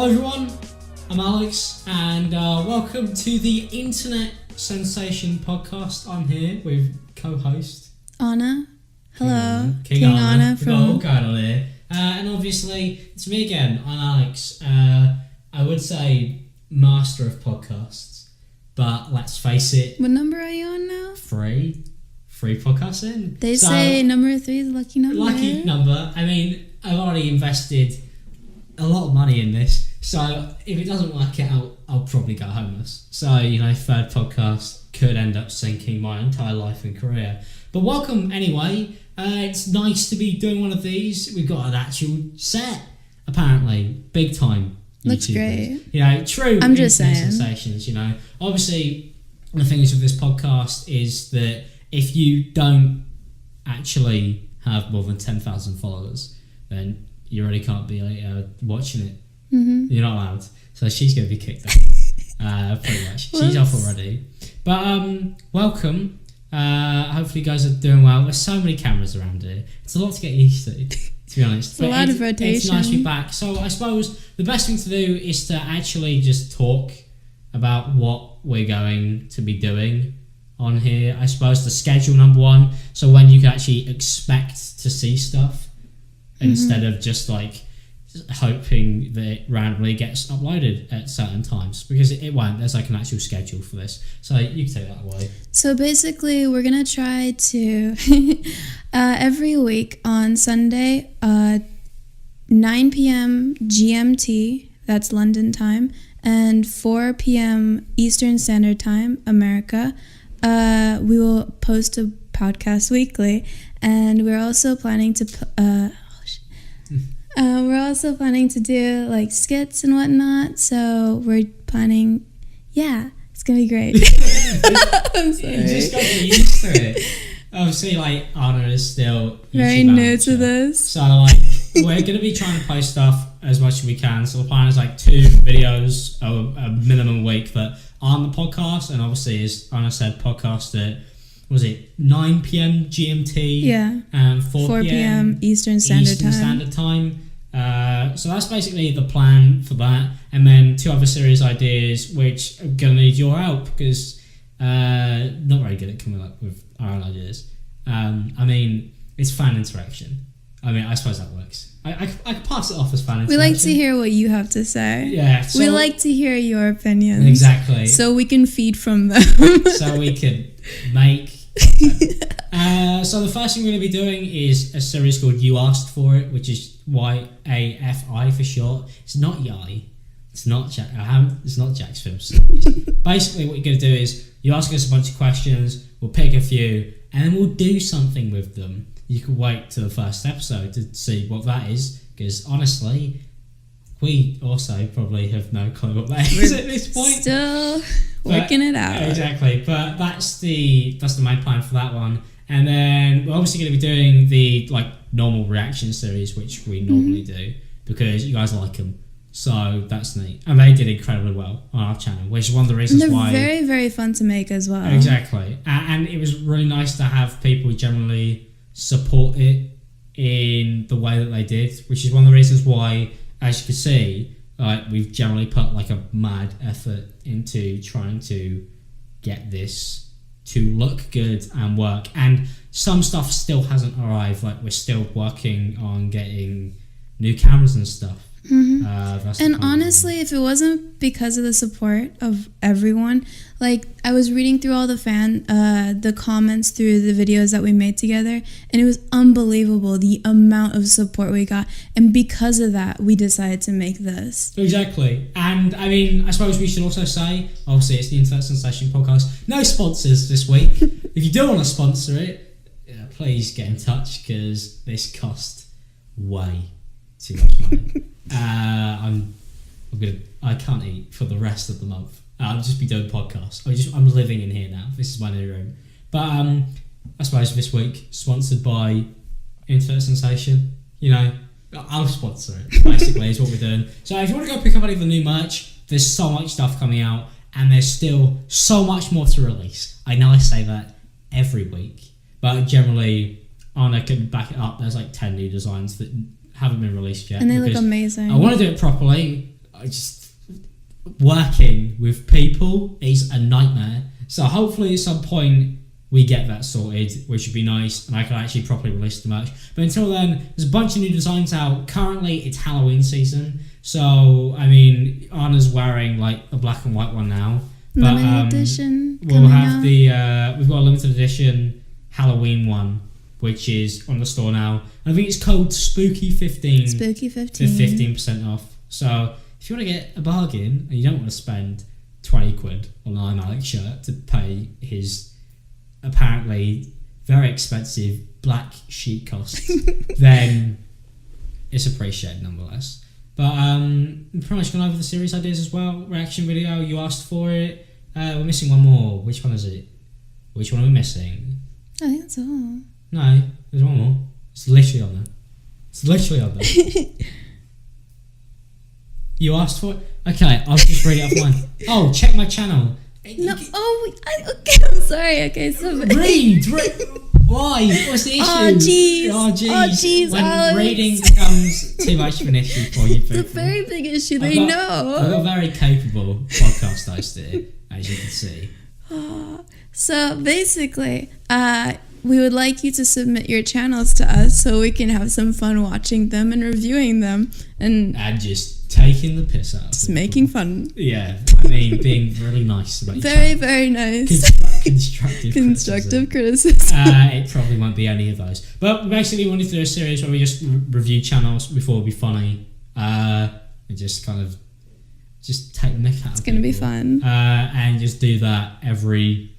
Hello everyone, I'm Alex and welcome to the Internet Sensation Podcast. I'm here with co-host Anna. Hello. King Anna from... We've got all going on here. And obviously it's me again, I'm Alex. I would say master of podcasts, but let's face it. What number are you on now? Three podcasts in. They say number 3 is a lucky number. Lucky number. I mean, I've already invested a lot of money in this, so if it doesn't work out, I'll probably go homeless. So, third podcast could end up sinking my entire life and career. But welcome anyway. It's nice to be doing one of these. We've got an actual set, apparently, big time. Looks YouTubers. great. True. I'm just saying. Sensations. Obviously, the thing is with this podcast is that if you don't actually have more than 10,000 followers, then you really can't be watching it. Mm-hmm. You're not allowed. So she's going to be kicked out. Pretty much. She's off already. But welcome. Hopefully you guys are doing well. There's so many cameras around here. It's a lot to get used to be honest. It's a lot of rotation. It's nice to be back. So I suppose the best thing to do is to actually just talk about what we're going to be doing on here. I suppose the schedule number one. So when you can actually expect to see stuff. Instead of just hoping that it randomly gets uploaded at certain times, because it won't. There's an actual schedule for this, so you can take that away. So basically we're gonna try to every week on Sunday 9 p.m. GMT, that's London time, and 4 p.m. Eastern Standard Time, America, we will post a podcast weekly, and we're also planning to do skits and whatnot, so we're planning, it's gonna be great. I'm sorry. You just got to get used to it. Obviously, Anna is still very new to this. So, we're gonna be trying to post stuff as much as we can. So the plan is 2 videos a minimum a week that are on the podcast, and obviously, as Anna said, podcast at 9 p.m. GMT? Yeah. And 4 p.m. Eastern Standard Time. So that's basically the plan for that. And then 2 other series ideas, which are going to need your help, because not very good at coming up with our own ideas. It's fan interaction. I suppose that works. I could pass it off as fan interaction. We like to hear what you have to say. Yeah. We like to hear your opinions. Exactly. So we can feed from them. So we can make... so the first thing we're going to be doing is a series called You Asked For It, which is YAFI for short. It's not Yai. It's not Jack. It's not Jack's films. Basically, what you're going to do is you ask us a bunch of questions. We'll pick a few, and then we'll do something with them. You can wait till the first episode to see what that is, because honestly, we also probably have no clue what that is at this point. Still working it out. Exactly, but that's the main plan for that one. And then we're obviously going to be doing the normal reaction series, which we normally do, because you guys like them. So that's neat. And they did incredibly well on our channel, which is one of the reasons why... They're very, very fun to make as well. Exactly. And it was really nice to have people generally support it in the way that they did, which is one of the reasons why, as you can see, we've generally put a mad effort into trying to get this to look good and work. And some stuff still hasn't arrived. We're still working on getting new cameras and stuff. Mm-hmm. And honestly, if it wasn't because of the support of everyone, I was reading through all the comments through the videos that we made together, and it was unbelievable the amount of support we got, and because of that we decided to make this. Exactly. And I suppose we should also say, obviously it's the Internet Sensation Podcast, no sponsors this week. If you do want to sponsor it, please get in touch, because this cost way too much money. I can't eat for the rest of the month. I'll just be doing podcasts. I'm living in here now. This is my new room. But I suppose this week, sponsored by Internet Sensation. I'll sponsor it, basically, is what we're doing. So if you want to go pick up any of the new merch, there's so much stuff coming out, and there's still so much more to release. I know I say that every week, but generally, Anna can back it up. There's 10 new designs that haven't been released yet. And they look amazing. I want to do it properly. I just working with people is a nightmare. So hopefully at some point we get that sorted, which would be nice, and I can actually properly release the merch. But until then, there's a bunch of new designs out. Currently, it's Halloween season, so I mean, Anna's wearing like a black and white one now. But, limited edition. We'll have we've got a limited edition Halloween one, which is on the store now. And I think it's code Spooky15. Spooky15 for 15% off. So if you want to get a bargain and you don't want to spend 20 quid on an I'm Alex shirt to pay his apparently very expensive black sheet costs, then it's appreciated nonetheless. But we're pretty much gone over the series ideas as well. Reaction video, you asked for it. We're missing one more. Which one is it? Which one are we missing? I think that's all. No, there's one more. It's literally on there. It's literally on there. You asked for it? Okay, I'll just read it off mine. Oh, check my channel. No, okay, I'm sorry. Okay, so read. Why? What's the issue? Oh jeez. Oh jeez. When Alex. reading becomes too much of an issue for you people. It's a very big issue. They I've know. got a very capable podcast host here, as you can see. So basically, we would like you to submit your channels to us so we can have some fun watching them and reviewing them and just taking the piss out of just people. making fun. Yeah, I mean, being really nice about your Very, channel. very nice. Constructive criticism. It probably won't be any of those. But we basically wanted to do a series where we just review channels. We thought it would be funny. And just kind of just take the mick out of It's going to be fun. and just do that every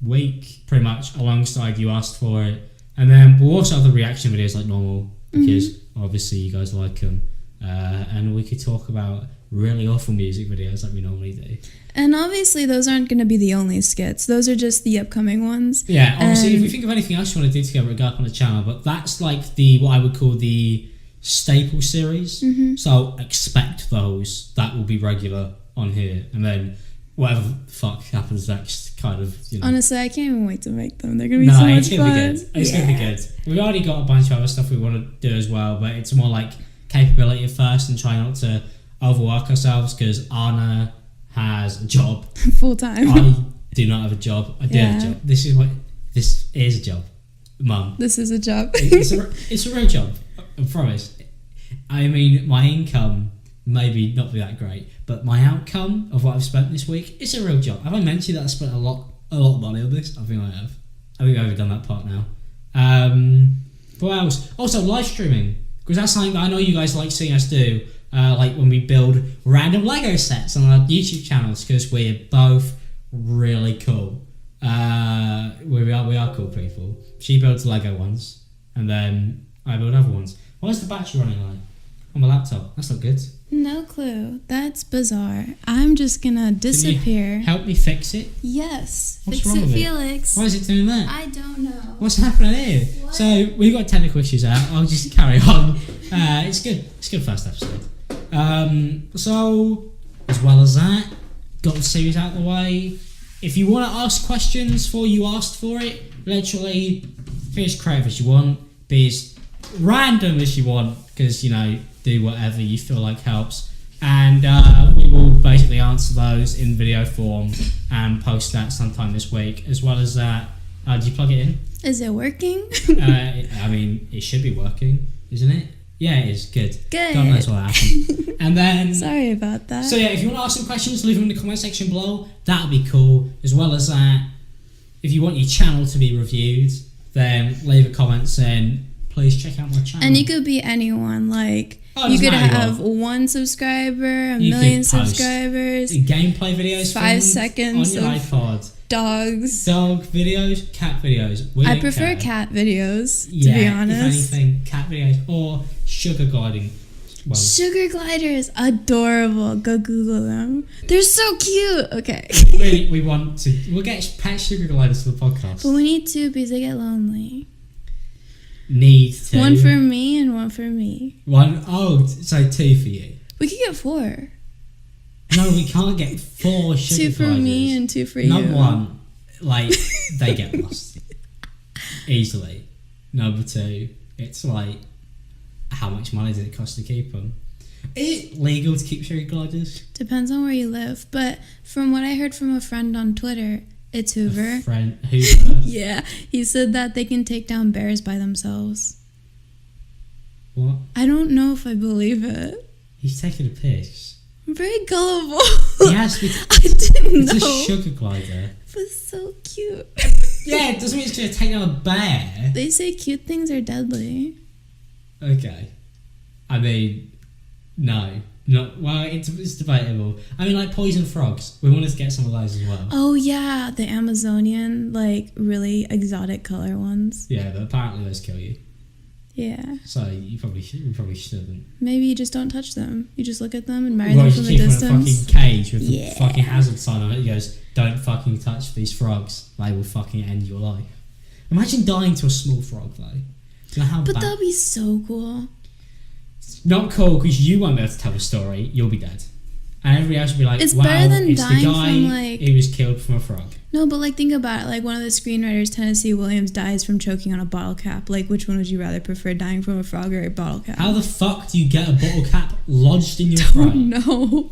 week, pretty much, alongside You Asked For It. And then we'll also have the reaction videos like normal, because obviously you guys like them. And we could talk about really awful music videos like we normally do. And obviously those aren't going to be the only skits. Those are just the upcoming ones. Yeah, obviously if we think of anything else you want to do together, go up on the channel. But that's like what I would call the staple series. So expect those. That will be regular on here. And then whatever the fuck happens next, kind of, you know. Honestly, I can't even wait to make them. They're going to be so much fun. It's going to be good. We've already got a bunch of other stuff we want to do as well, but it's more like capability at first and try not to overwork ourselves, because Anna has a job. Full time. I do not have a job. I do have a job. This is a job, Mum. This is a job. It's a real job. I promise. I mean, my income maybe not be that great, but my outcome of what I've spent this week, it's a real job. Have I mentioned that I spent a lot of money on this? I think I have. I think I've overdone that part now. What else? Also, live streaming, because that's something that I know you guys like seeing us do. Like when we build random Lego sets on our YouTube channels, because we're both really cool. We are cool people. She builds Lego ones, and then I build other ones. Why is the battery running low on my laptop? That's not good. No clue. That's bizarre. I'm just gonna disappear. Help me fix it. Yes. What's fix wrong it, with it? Felix. Why is it doing that? I don't know. What's happening here? What? So we've got technical issues out. I'll just carry on. It's good. It's a good first episode. So as well as that, got the series out of the way. If you want to ask questions for You Asked For It, literally be as creative as you want, be as random as you want, because, you know, do whatever you feel like helps. And we will basically answer those in video form and post that sometime this week. As well as that, do you plug it in? Is it working? I mean, it should be working, isn't it? Yeah, it is. Good. Good. God knows what happened. And then... Sorry about that. So yeah, if you want to ask some questions, leave them in the comment section below. That would be cool. As well as that, if you want your channel to be reviewed, then leave a comment saying, please check out my channel. And you could be anyone. Like, you could have 1 subscriber, a million subscribers, gameplay videos, 5 seconds on your of iPod. Dogs. Dog videos, cat videos. I prefer cat videos, to be honest. If anything, cat videos or sugar gliding. Well, sugar gliders, adorable. Go Google them. They're so cute. Okay. We'll get pet sugar gliders for the podcast. But we need 2 because they get lonely. Need 2. 1 for me and 1 for me. So 2 for you. We could get 4. No, we can't get 4 sugar 2 for gliders. me and 2 for you. Number 1, like, they get lost. Easily. Number 2, it's like, how much money does it cost to keep them? Is it legal to keep cherry gliders? Depends on where you live. But from what I heard from a friend on Twitter, it's Hoover. Hoover? Yeah, he said that they can take down bears by themselves. What? I don't know if I believe it. He's taking a piss. I'm very gullible. He has to be. I didn't It's know. a sugar glider. It was so cute. Yeah, it doesn't mean it's going to take down a bear. They say cute things are deadly. Okay. I mean, no. Not, well, it's debatable. I mean, like poison frogs. We wanted to get some of those as well. Oh yeah, the Amazonian, like really exotic color ones. Yeah, but apparently those kill you. Yeah. So you probably shouldn't. Maybe you just don't touch them. You just look at them and admire Well, them you from a keep them in a distance. fucking cage with Yeah. the fucking hazard sign on it. He goes, "Don't fucking touch these frogs. They will fucking end your life." Imagine dying to a small frog though. Do you know how But bad? that'd be so cool. Not cool because you won't be able to tell the story. You'll be dead, and everybody else will be like, It's "Wow, better than it's the dying guy from, like- who was killed from a frog." No, but like think about it. Like one of the screenwriters, Tennessee Williams, dies from choking on a bottle cap. Like which one would you rather prefer, dying from a frog or a bottle cap? How the fuck do you get a bottle cap lodged in your Oh throat? no.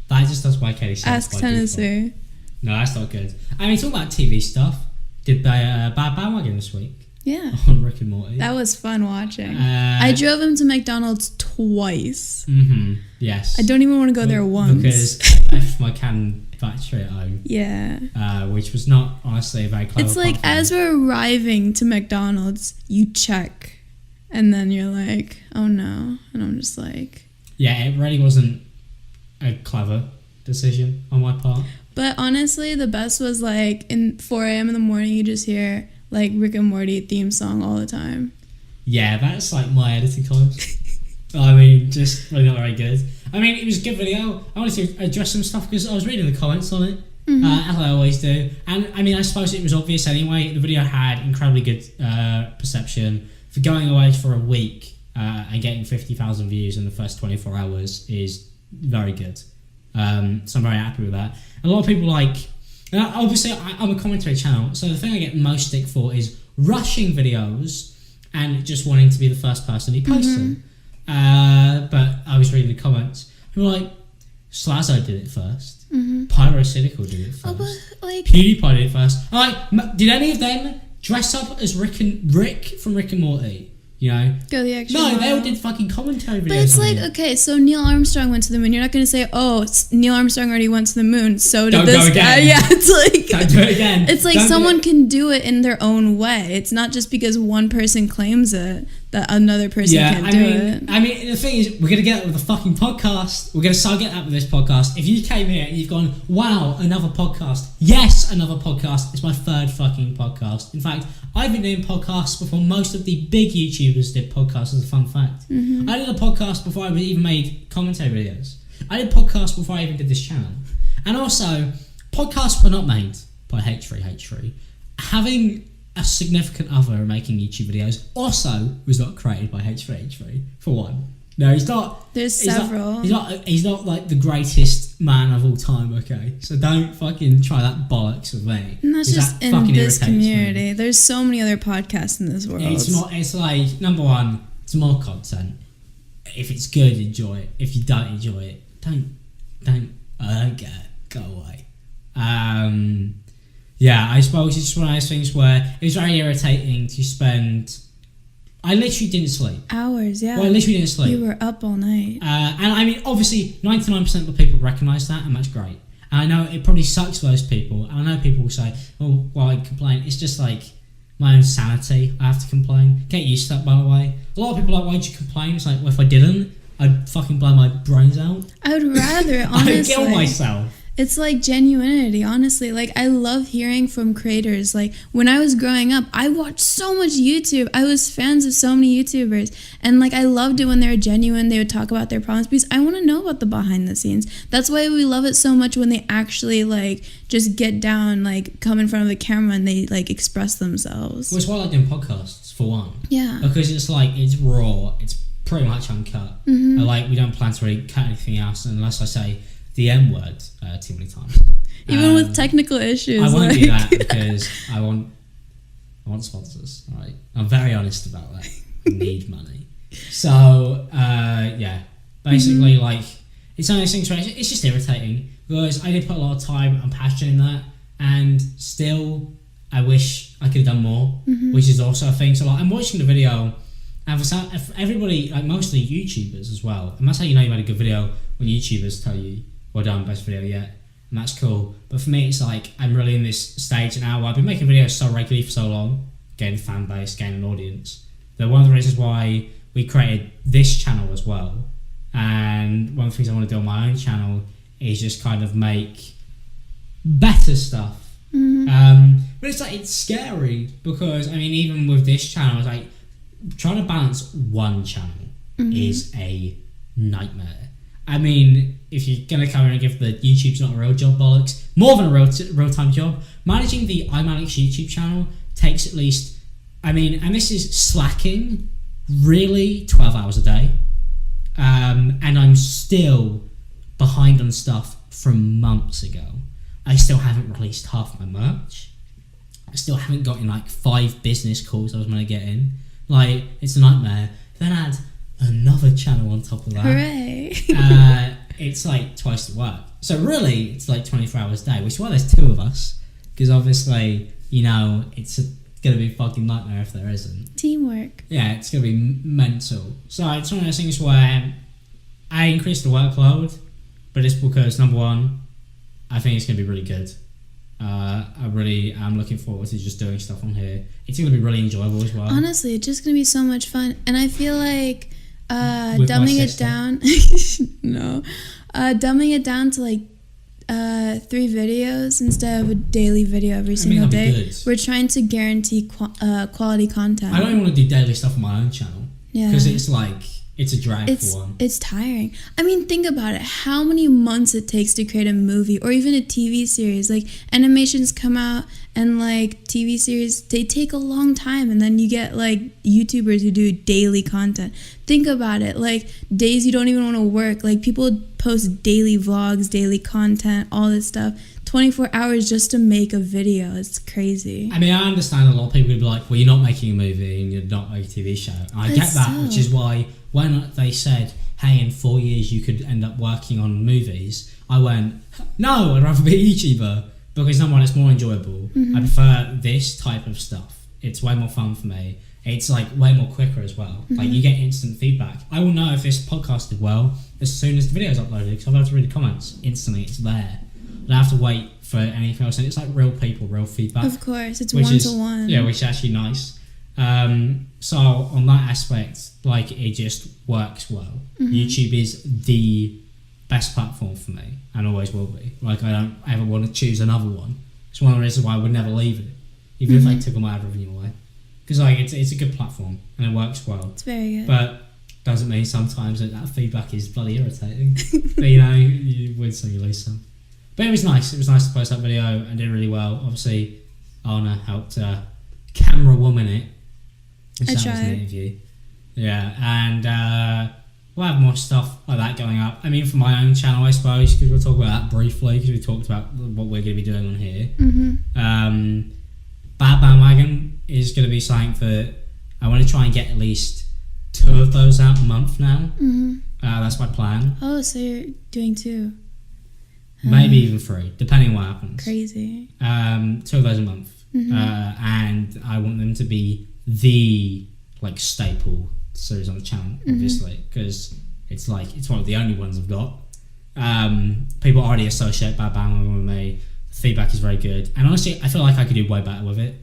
That just does my Katie. Ask Tennessee. No, that's not good. I mean, talk about TV stuff. Did they Bad Bandwagon this week Yeah. on Rick and Morty? That was fun watching. I drove him to McDonald's twice. Yes. I don't even want to go there once. Because I left my Canon battery at home, Yeah. which was not honestly a very clever. It's like compliment. as we're arriving to McDonald's, you check. And then you're like, oh no. And I'm just like... Yeah, it really wasn't a clever decision on my part. But honestly, the best was like in 4 a.m. in the morning, you just hear like Rick and Morty theme song all the time. Yeah, that's like my editing times. I mean, just really not very good. I mean, it was a good video. I wanted to address some stuff because I was reading the comments on it, as I always do. And I mean, I suppose it was obvious anyway. The video had incredibly good perception. For going away for a week and getting 50,000 views in the first 24 hours is very good. So I'm very happy with that. A lot of people like... obviously, I'm a commentary channel, so the thing I get most stick for is rushing videos and just wanting to be the first person who posts them. But I was reading the comments. People were like, Slazzo did it first. Pyrocynical did it first. Oh, but like... PewDiePie did it first. Did any of them dress up as Rick from Rick and Morty? You know? Go the extra No, they mile. all did fucking commentary videos. But it's on like, it. okay, so Neil Armstrong went to the moon. You're not going to say, oh, Neil Armstrong already went to the moon, so did Don't this go guy. again. Yeah, it's like... Don't do it again. It's like Don't do someone it. can do it in their own way. It's not just because one person claims it that another person can't do it. I mean, the thing is, we're going to get that with the fucking podcast. We're going to start getting that with this podcast. If you came here and you've gone, wow, another podcast. Yes, another podcast. It's my third fucking podcast. In fact, I've been doing podcasts before most of the big YouTubers did podcasts, as a fun fact. I did a podcast before I even made commentary videos. I did podcasts before I even did this channel. And also, podcasts were not made by H3H3. Having a significant other making YouTube videos also was not created by H3H3, for one. No, he's not. There's he's several. He's not like the greatest man of all time, okay? So don't fucking try that bollocks with me. And that's 'cause just that in fucking this irritates me. community. There's so many other podcasts in this world. It's like, number one, it's more content. If it's good, enjoy it. If you don't enjoy it, I don't get it. Go away. Yeah, I suppose it's just one of those things where it was very irritating to spend... I literally didn't sleep. Hours, yeah. Well, I literally didn't sleep. You were up all night. And I mean, obviously, 99% of the people recognise that, and that's great. And I know it probably sucks for those people. And I know people will say, oh, well, I complain. It's just like my own sanity. I have to complain. Get used to that, by the way. A lot of people are like, why'd you complain? It's like, well, if I didn't, I'd fucking blow my brains out. I would rather, honestly. I'd kill myself. It's like genuinity, honestly. Like, I love hearing from creators. Like, when I was growing up, I watched so much YouTube. I was fans of so many YouTubers. And, like, I loved it when they were genuine. They would talk about their problems because I want to know about the behind the scenes. That's why we love it so much when they actually, like, just get down, like, come in front of the camera and they, like, express themselves. Well, it's why I like doing podcasts, for one. Yeah. Because it's like, it's raw. It's pretty much uncut. And, like, we don't plan to really cut anything else unless I say the M word too many times. Even with technical issues. I won't like... do that because I want sponsors. Right, I'm very honest about that. I need money. So yeah, Basically, like, it's one of those things where it's just irritating because I did put a lot of time and passion in that, and still I wish I could have done more, which is also a thing. So like, I'm watching the video, and for everybody, like mostly YouTubers as well, and that's how you know you made a good video, when YouTubers tell you, well done, best video yet, and that's cool. But for me, it's like I'm really in this stage now where I've been making videos so regularly for so long, gaining a fan base, gaining an audience, that one of the reasons why we created this channel as well, and one of the things I want to do on my own channel is just kind of make better stuff. But it's scary because I mean, even with this channel, it's like trying to balance one channel is a nightmare. I mean, if you're gonna come in and give the YouTube's not a real job bollocks, more than a real time job, managing the iManix YouTube channel takes at least, I mean, and this is slacking, really 12 hours a day, and I'm still behind on stuff from months ago. I still haven't released half my merch. I still haven't gotten like 5 business calls I was meant to get in. Like, it's a nightmare. Then add another channel on top of that. Hooray! It's like twice the work. So really, it's like 24 hours a day, which is why there's 2 of us. Because obviously, you know, it's going to be a fucking nightmare if there isn't. Teamwork. Yeah, it's going to be mental. So it's one of those things where I increased the workload, but it's because, number one, I think it's going to be really good. I really am looking forward to just doing stuff on here. It's going to be really enjoyable as well. Honestly, it's just going to be so much fun. And I feel like With dumbing my it sister. down... no. Dumbing it down to like 3 videos instead of a daily video every single that'd be day. good. We're trying to guarantee quality content. I don't even want to do daily stuff on my own channel. Yeah. Because it's like, it's a drag It's for one. it's tiring. I mean, think about it. How many months it takes to create a movie or even a TV series? Like, animations come out and like TV series, they take a long time, and then you get like YouTubers who do daily content. Think about it. Like, days you don't even want to work. Like, people post daily vlogs, daily content, all this stuff. 24 hours just to make a video. It's crazy. I mean, I understand a lot of people would be like, well, you're not making a movie and you're not making a TV show. And I But get that, still. which is why when they said, hey, in 4 years you could end up working on movies, I went, no, I'd rather be a YouTuber, because number one, it's more enjoyable. I prefer this type of stuff. It's way more fun for me. It's like way more quicker as well. Like, you get instant feedback. I will know if this podcast did well as soon as the video's uploaded, because I'll be able to read the comments instantly. It's there. I don't have to wait for anything else, and it's like real people, real feedback. Of course, it's Which one is, to one. Yeah, which is actually nice. So on that aspect, like, it just works well. YouTube is the best platform for me, and always will be. Like, I don't ever want to choose another one. It's one of the reasons why I would never leave it, even if I took all my ad revenue away. Because like, it's a good platform and it works well. It's very good. But doesn't mean sometimes that feedback is bloody irritating. But you know, you win some, you lose some. But it was nice. It was nice to post that video and did really well. Obviously, Anna helped camera woman it. I That was tried. an interview. Yeah, and we'll have more stuff like that going up. I mean, for my own channel, I suppose, because we'll talk about that briefly, because we talked about what we're going to be doing on here. Bad Bandwagon is going to be something that I want to try and get at least 2 of those out a month now. That's my plan. Oh, so you're doing 2. Maybe even 3, depending on what happens. Crazy. 2 of those a month. And I want them to be the like staple series on the channel, obviously, because it's like, it's one of the only ones I've got. People already associate Bad Bandwagon with me. The feedback is very good, and honestly, I feel like I could do way better with it.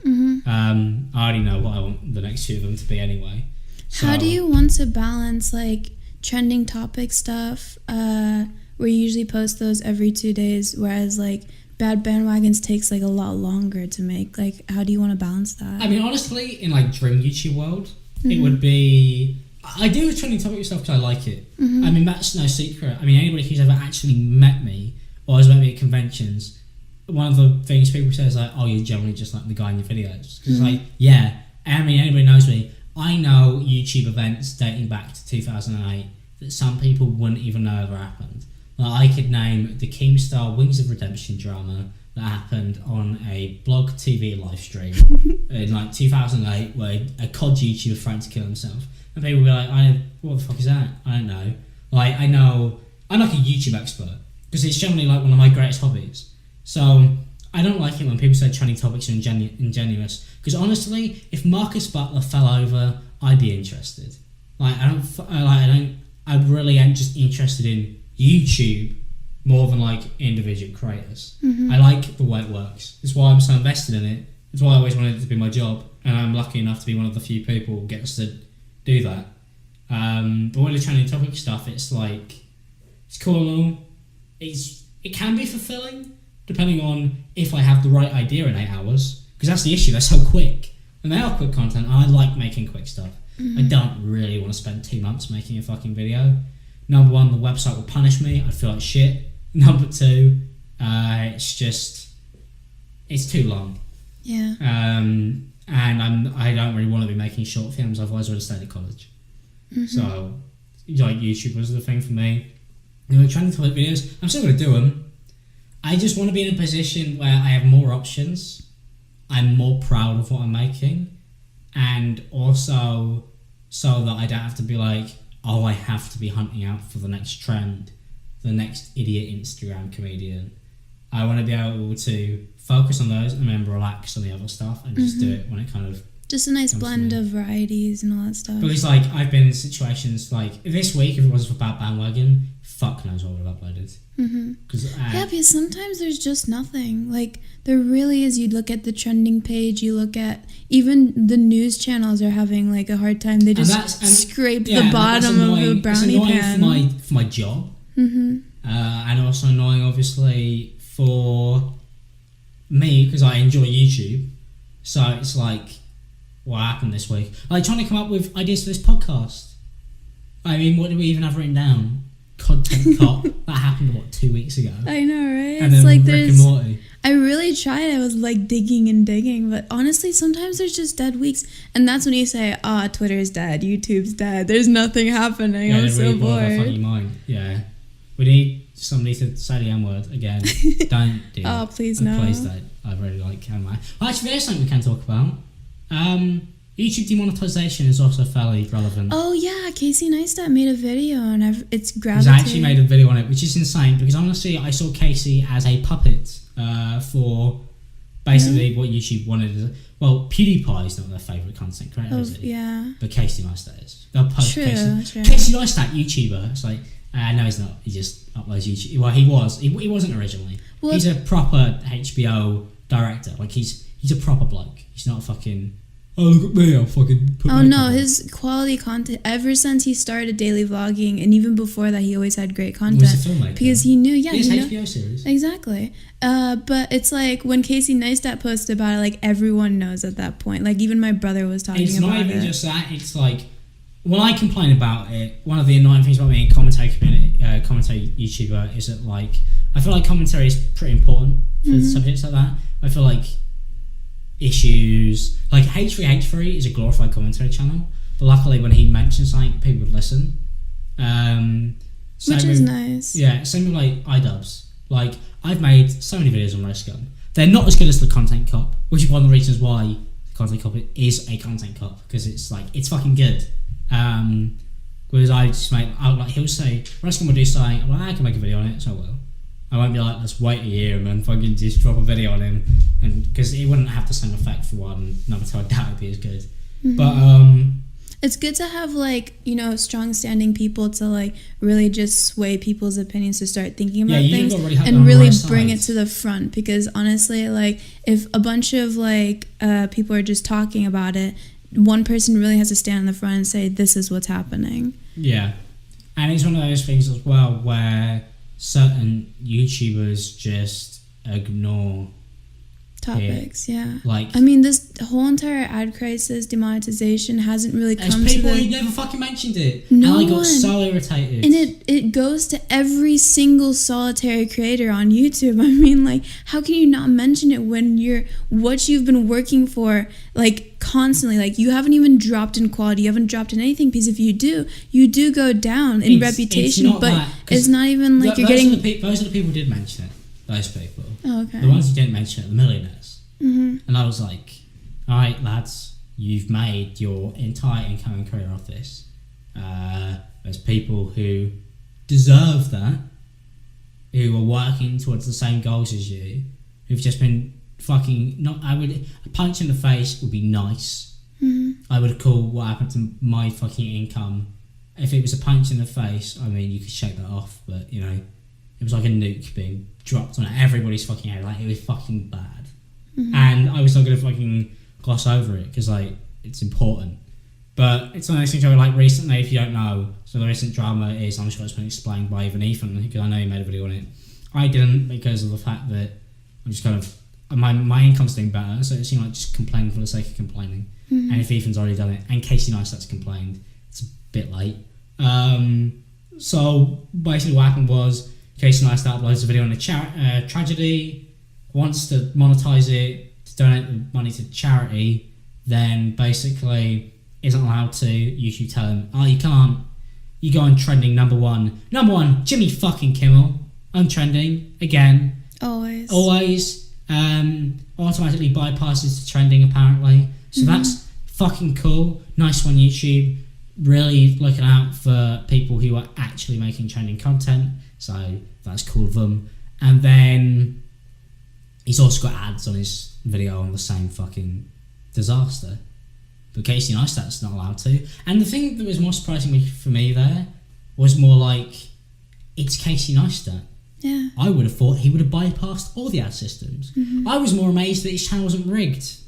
I already know what I want the next 2 of them to be anyway. How do you want to balance like trending topic stuff, where you usually post those every 2 days, whereas like Bad Bandwagons takes like a lot longer to make? Like, how do you want to balance that? I mean, honestly, in like dream YouTube world, it would be, I do trending topic stuff because I like it. I mean, that's no secret. I mean, anybody who's ever actually met me or has met me at conventions, one of the things people say is like, oh, you're generally just like the guy in your videos. Because like, yeah, I mean, anybody knows me. I know YouTube events dating back to 2008 that some people wouldn't even know ever happened. Like, I could name the Keemstar Wings of Redemption drama that happened on a blog TV live stream in like 2008, where a COD YouTuber threatened to kill himself. And people would be like, what the fuck is that? I don't know. Like, I'm like a YouTube expert because it's generally like one of my greatest hobbies. So I don't like it when people say trending topics are ingenuous. Because honestly, if Marcus Butler fell over, I'd be interested. I really am just interested in YouTube more than like individual creators. Mm-hmm. I like the way it works. That's why I'm so invested in it. That's why I always wanted it to be my job, and I'm lucky enough to be one of the few people who gets to do that. But with the trending topic stuff, it's like, it's cool and all. It can be fulfilling depending on if I have the right idea in 8 hours, because that's the issue. They're so quick, and they are quick content. And I like making quick stuff. I don't really want to spend 2 months making a fucking video. Number one, the website will punish me. I feel like shit. Number two, it's too long. Yeah. And I don't really want to be making short films. Otherwise, I would have stayed at college. Mm-hmm. So, like, YouTube was the thing for me. You know, trying to make videos, I'm still going to do them. I just want to be in a position where I have more options. I'm more proud of what I'm making. And also, so that I don't have to be like, oh, I have to be hunting out for the next trend, the next idiot Instagram comedian. I want to be able to focus on those and then relax on the other stuff and just do it when it kind of... Just a nice blend of varieties and all that stuff. Because, like, I've been in situations, like, this week, if it wasn't for Bad Bandwagon, fuck knows what I would have uploaded. Mm-hmm. Yeah, because sometimes there's just nothing. Like, there really is. You look at the trending page, you look at... Even the news channels are having, like, a hard time. They just scrape the bottom of the brownie pan. It's annoying for my job. Mm-hmm. And also annoying, obviously, for me, because I enjoy YouTube. So it's like, what happened this week? Like, trying to come up with ideas for this podcast. I mean, what do we even have written down? Content Cop. That happened, 2 weeks ago? I know, right? And it's then like Rick and Morty. I really tried. I was like digging and digging, but honestly, sometimes there's just dead weeks, and that's when you say, Twitter's dead, YouTube's dead, there's nothing happening. I'm so really bored. Fucking mind. Yeah. We need somebody to say the M-word again. Don't do that. Oh, please no. Please don't. I really like M-word. Well, actually, there's something we can talk about. YouTube demonetization is also fairly relevant. Oh yeah, Casey Neistat made a video and it's gravitated. He's actually made a video on it, which is insane because honestly, I saw Casey as a puppet for basically what YouTube wanted. Well, PewDiePie is not their favourite content creator, is he? Yeah. But Casey Neistat is. True. Casey Neistat, YouTuber. It's like, no, he's not. He just uploads YouTube. Well, he was. He wasn't originally. Well, he's a proper HBO director. Like he's a proper bloke. He's not a fucking... Oh, look at me, I'll fucking put Oh no, his quality content, ever since he started daily vlogging, and even before that, he always had great content. He was a filmmaker. Because he knew, he has HBO series. Exactly. But it's like, when Casey Neistat posted about it, like, everyone knows at that point. Like, even my brother was talking about it. It's not even just that, it's like, when I complain about it, one of the annoying things about being a commentary YouTuber is that, like, I feel like commentary is pretty important for subjects like that. I feel like issues like H3H3 is a glorified commentary channel, but luckily when he mentions something, people would listen. Which is nice. Yeah, same with like iDubbbz. Like I've made so many videos on Roast Gun. They're not as good as the Content Cop, which is one of the reasons why the Content Cop is a Content Cop, because it's like it's fucking good. Whereas he'll say Roast Gun will do something, I'm like, I can make a video on it, so I will. I won't be like, let's wait a year and then fucking just drop a video on him, and because it wouldn't have the same effect for one. Number two, I doubt it'd be as good. But it's good to have strong standing people to like really just sway people's opinions to start thinking about things and really bring it to the front. Because honestly, like if a bunch of people are just talking about it, one person really has to stand in the front and say, this is what's happening. Yeah, and it's one of those things as well where certain YouTubers just ignore topics. Yeah, like I mean, this whole entire ad crisis, demonetization hasn't really come to people who never fucking mentioned it. No, and I got so irritated. And it goes to every single solitary creator on YouTube. I mean, like, how can you not mention it when what you've been working for, like, constantly, like, you haven't even dropped in quality, you haven't dropped in anything, because if you do go down in reputation, but it's not even like you're getting... Those are the people who did mention it. Those people. Oh, okay. The ones who didn't mention it, the millionaires. Mm-hmm. And I was like, all right, lads, you've made your entire incoming career off this. There's people who deserve that, who are working towards the same goals as you, who've just been fucking not. A punch in the face would be nice. I would call what happened to my fucking income. If it was a punch in the face, I mean, you could shake that off, but you know, it was like a nuke being dropped on everybody's fucking head. Like, it was fucking bad, and I was not gonna fucking gloss over it because like it's important. But it's one of those things where, like, recently, if you don't know, so the recent drama is, I'm sure it's been explained by even Ethan, because I know he made a video on it. I didn't, because of the fact that I'm just kind of, my income's doing better, so it seemed like just complaining for the sake of complaining. And if Ethan's already done it, and Casey Neistat's complained, it's a bit late. So basically what happened was, Casey Neistat uploads a video on a tragedy, wants to monetize it, to donate the money to charity, then basically isn't allowed to. YouTube tell him, oh, you can't. You go on trending number one, Jimmy fucking Kimmel, on trending again. Always. Automatically bypasses the trending apparently. So that's fucking cool. Nice one, YouTube. Really looking out for people who are actually making trending content. So that's cool of them. And then he's also got ads on his video on the same fucking disaster. But Casey Neistat's not allowed to. And the thing that was more surprising for me there was more like, it's Casey Neistat. Yeah. I would have thought he would have bypassed all the ad systems. I was more amazed that his channel wasn't rigged,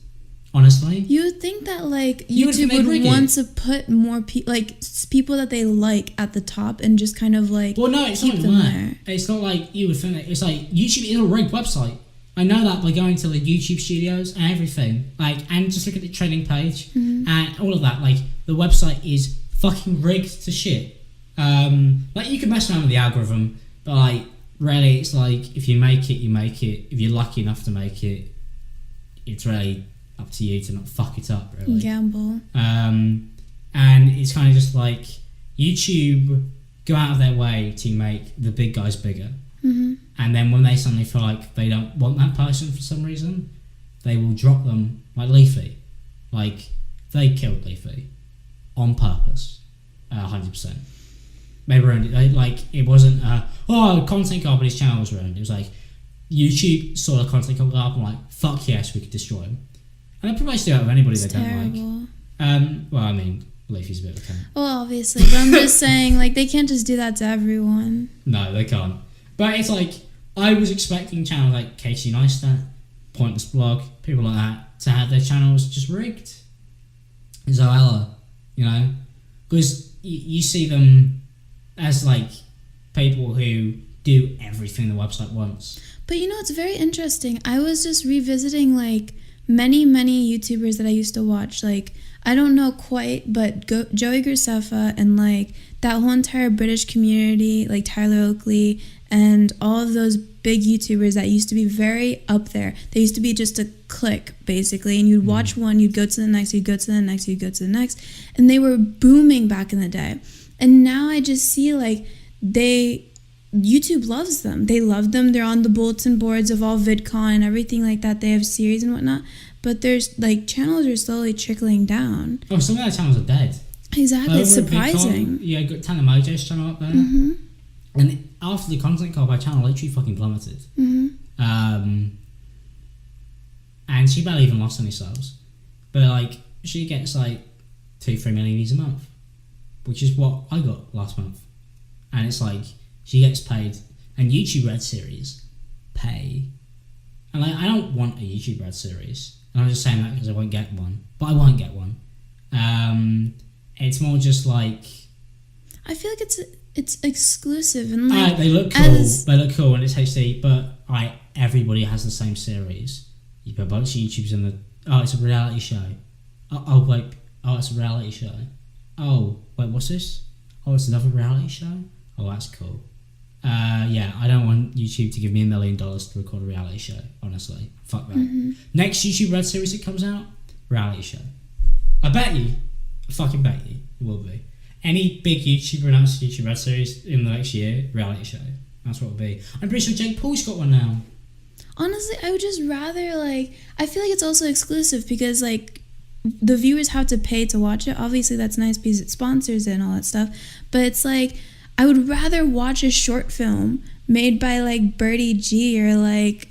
honestly. You would think that like YouTube would want to put more people that they like at the top and just kind of like it's keep not them like there. that. It's not like you would think that. It's like YouTube is a rigged website. I know that by going to the YouTube studios and everything, and just look at the trending page and all of that. Like, the website is fucking rigged to shit. You can mess around with the algorithm, but like, really, it's like, if you make it, you make it. If you're lucky enough to make it, it's really up to you to not fuck it up, really. Gamble. And it's kind of just like, YouTube go out of their way to make the big guys bigger. And then when they suddenly feel like they don't want that person for some reason, they will drop them, like Leafy. Like, they killed Leafy on purpose, 100%. They ruined it. It wasn't content guard, but his channel was ruined. It was like, YouTube saw the content guard up and like, fuck yes, we could destroy him. And they pretty much do that with anybody they don't like. Well, I mean, Leafy's a bit of a cunt. Well, obviously, but I'm just saying, like, they can't just do that to everyone. No, they can't. But it's like, I was expecting channels like Casey Neistat, Pointless Blog, people like that, to have their channels just rigged. Zoella, you know? Because you see them as, like, people who do everything the website wants. But you know, it's very interesting. I was just revisiting, like, many YouTubers that I used to watch. Like, I don't know quite, but Joey Graceffa and, like, that whole entire British community, like Tyler Oakley, and all of those big YouTubers that used to be very up there. They used to be just a click, basically, and you'd watch one, you'd go to the next, you'd go to the next, you'd go to the next, and they were booming back in the day. And now I just see, like, YouTube loves them. They love them. They're on the bulletin boards of all VidCon and everything like that. They have series and whatnot. But there's, like, channels are slowly trickling down. Oh, some of their channels are dead. Exactly, it's surprising. Yeah, got Tana Mojo's channel up there. And after the content call, my channel literally fucking plummeted. And she barely even lost any subs. But, like, she gets, like, 2-3 million views a month. Which is what I got last month. And it's like, she gets paid. And YouTube Red Series pay. And, like, I don't want a YouTube Red Series. And I'm just saying that because I won't get one. But I won't get one. It's more just like, I feel like it's exclusive and like they look cool. They look cool and it's HD, but everybody has the same series. You put a bunch of YouTubers in it's a reality show. It's a reality show. Oh wait, what's this? Oh, it's another reality show. Oh, that's cool. I don't want YouTube to give me $1 million to record a reality show. Honestly, fuck that. Next YouTube Red Series that comes out, reality show. I fucking bet you it will be. Any big YouTuber announced YouTube Red Series in the next year, reality show. That's what it'll be. I'm pretty sure Jake Paul's got one now. Honestly, I would just rather, like, I feel like it's also exclusive because, like, the viewers have to pay to watch it. Obviously, that's nice because it sponsors it and all that stuff. But it's like, I would rather watch a short film made by like Birdie G or like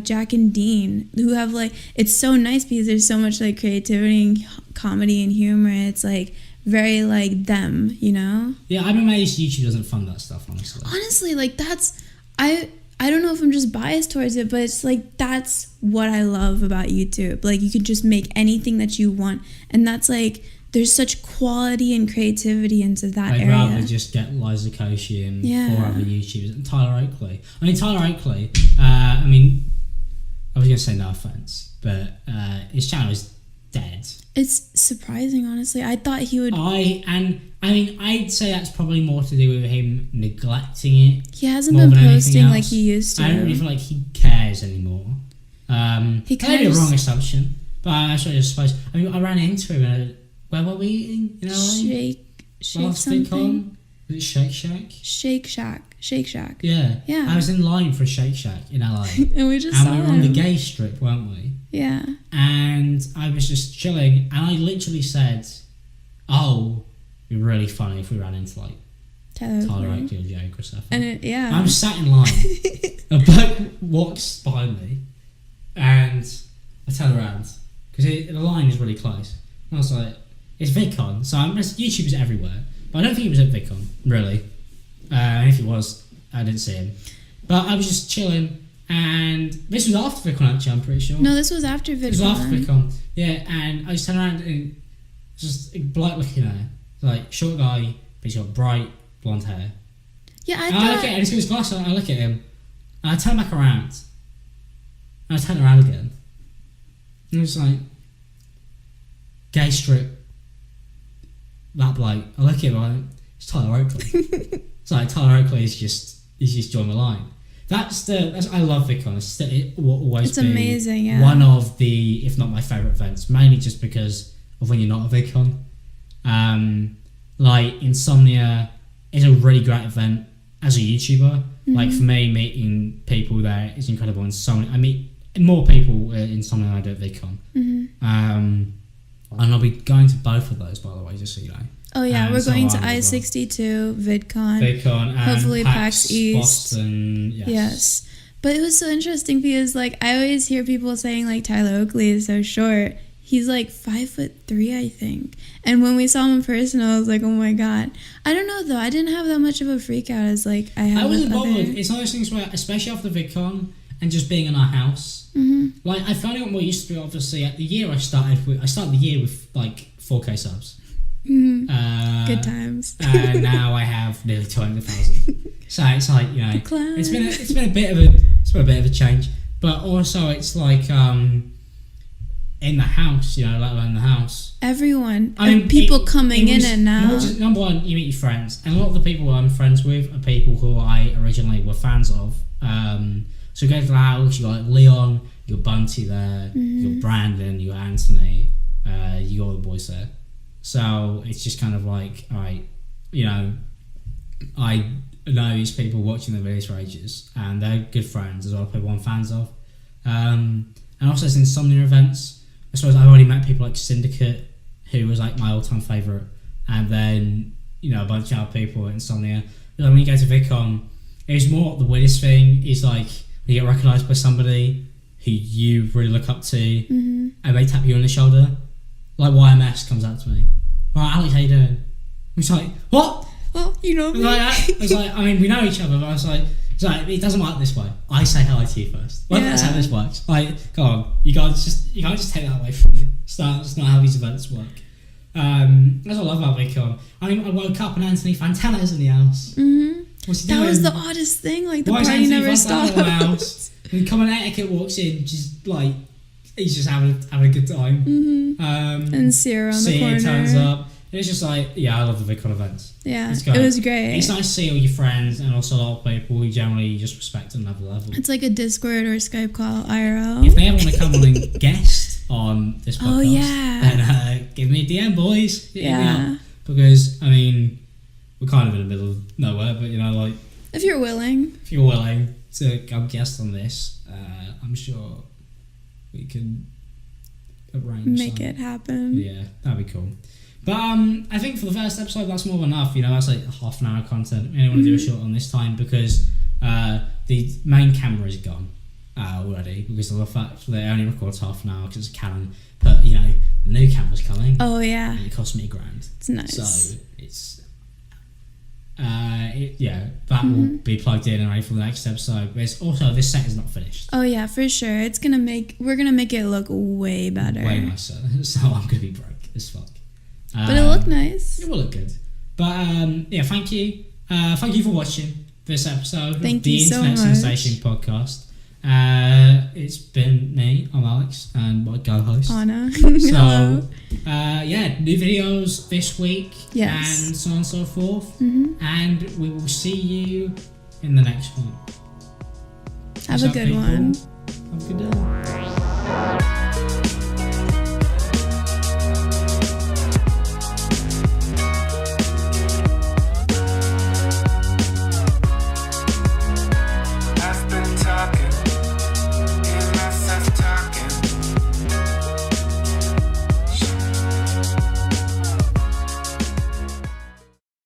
Jack and Dean, who have like, it's so nice because there's so much like creativity and comedy and humor. It's like very like them, you know? Yeah, I'm amazed YouTube doesn't fund that stuff, honestly. Honestly, like that's, I don't know if I'm just biased towards it, but it's like that's what I love about YouTube. Like you can just make anything that you want, and that's like there's such quality and creativity into that I'd area. rather just get Liza Koshy and Yeah. 4 other YouTubers and Tyler Oakley. Tyler Oakley, I was going to say no offense, but his channel is dead. It's surprising, honestly. I thought he would. I'd say that's probably more to do with him neglecting it. He hasn't more been than anything posting else. like he used to. I don't really feel like he cares anymore. He Maybe a cares. wrong assumption, but I suppose. I ran into him at where were we eating in LA? Shake Last something. VidCon? Was it Shake Shack? Shake Shack. Yeah. Yeah. I was in line for a Shake Shack in LA. And we just And saw we were on the him. gay strip, weren't we? Yeah. And I was just chilling, and I literally said, "Oh, it'd be really funny if we ran into like Tyler Oakley or Jake or something." And yeah. I'm sat in line. A bloke walks by me, and I turn around because the line is really close. And I was like, "It's VidCon," so there's YouTubers everywhere. But I don't think he was at VidCon, really. And if he was, I didn't see him. But I was just chilling, and this was after VidCon, actually, I'm pretty sure. No, this was after VidCon. It was after VidCon, yeah. And I just turned around and just a bloke looking at her, like short guy, but he's got bright blonde hair. Yeah, I And thought. I look at him, he's got his glasses on, and I look at him, and I turn back around, and I turn around again, and it's like, gay strip, that bloke. I look at him, I'm like, it's Tyler Oakley. It's like Tyler Oakley is just joined the line. That's I love VidCon. It will always It's be amazing, yeah. one of the, if not my favourite events, mainly just because of when you're not a VidCon. Like Insomnia is a really great event as a YouTuber. Like for me, meeting people there is incredible. Insomnia, I meet more people at Insomnia than I do at VidCon. And I'll be going to both of those, by the way, just so you know. Oh yeah, And we're going to Salon as well. I-62, VidCon. VidCon and Hopefully PAX East. Boston, Yes. But it was so interesting because like I always hear people saying like Tyler Oakley is so short. He's like 5'3", I think. And when we saw him in person, I was like, oh my god. I don't know though. I didn't have that much of a freak out as like I have. I wasn't with bothered. other- It's one of those things where, especially after VidCon and just being in our house, like I finally got more used to it. Obviously, at the year I started the year with like 4K subs. Good times. And now I have nearly 200,000. So it's like, you know, clown. it's been a bit of a change. But also it's like in the house, you know, let alone the house. Everyone. I mean, people it coming in was and now. more just, number one, you meet your friends, and a lot of the people I'm friends with are people who I originally were fans of. So you go to the house, you got like Leon, you got Bunty there, you got Brandon, you got Anthony, you got all the boys there. So it's just kind of like, alright, you know, I know these people watching the videos for ages, and they're good friends as well, people I'm fans of. And also it's Insomnia events. I suppose I've already met people like Syndicate, who was like my all-time favourite, and then, you know, a bunch of other people at Insomnia. Like when you go to VidCon, it's more the weirdest thing is like when you get recognised by somebody who you really look up to, and they tap you on the shoulder. Like YMS comes out to me. Right, Alex, how you doing? It's like, what? Oh, you know me. I was like, I mean, we know each other, but I was like, it's like, it doesn't work this way. I say hello to you first. Well, that's how this works. Like, come on, you can't just take that away from me. It's not how these events work. That's what I love about VidCon. I mean, I woke up and Anthony Fantana's in the house. What's he doing? That was the oddest thing. Like the Why is party Anthony never Fantana in the stopped. house? And Common Etiquette walks in, just like, he's just having a good time. And Sierra on the Sia corner. turns up. It's just like, yeah, I love the VidCon events. Yeah, It's it great. was great. It's nice to see all your friends and also a lot of people who generally just respect and love the level. It's like a Discord or Skype call IRL. If they ever want to come on and guest on this podcast, Oh, yeah. then give me a DM, boys. Hit me Yeah. up. Because, I mean, we're kind of in the middle of nowhere, but, you know, like, If you're willing. if you're willing to come guest on this, I'm sure we can arrange Make something. it happen. Yeah, that'd be cool. But I think for the first episode, that's more than enough. You know, that's like half an hour of content. We only want to do a short on this time because the main camera is gone already because of the fact that it only records half an hour because it's Canon. But you know, the new camera's coming. Oh yeah. And it cost me $1,000. It's nice. So it's that will be plugged in and ready for the next episode. But it's also this set is not finished. Oh yeah, for sure. We're gonna make it look way better. Way nicer. So I'm gonna be broke as fuck. But it'll look nice. It will look good. But thank you. Thank you for watching this episode Thank of the you so Internet much. Sensation podcast. It's been me, I'm Alex, and my co-host. Anna. So, Hello. new videos this week, Yes. and so on and so forth. Mhm. And we will see you in the next one. Have What's a up, good people? one. Have a good day.